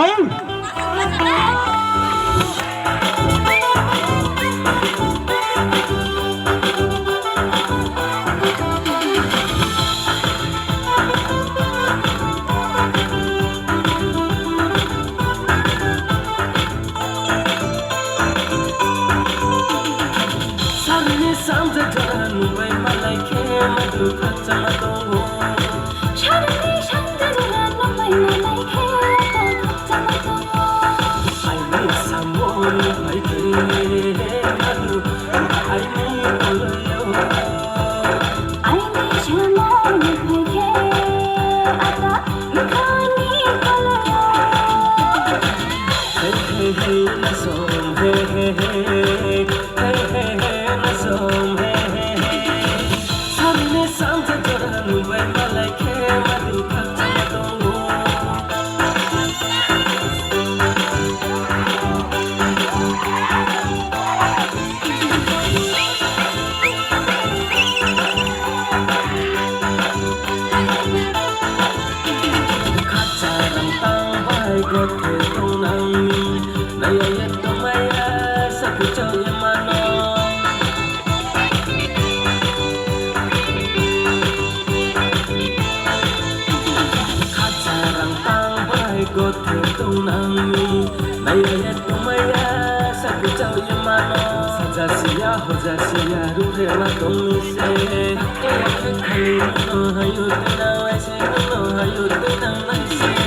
không. Sampai jalan way malai ke madu kata madu. Sharani sampai jalan way malai ke madu kata madu. Ai ni samon ai ke madu ai ni olayo. Ai ni samon ai ke ata kani olayo. Hey hey hey na som hey hey hey. Way malai ke madu kata madu. Kaca rantang baik gote tunangi, naya yaitu maya sapu cowok mano. Gote tunangi naya yaitu maya sapu cowok mano. Sajasiya ho jasiya rupela tumise kaya kekali no hayu tena waise no hayu tena naise.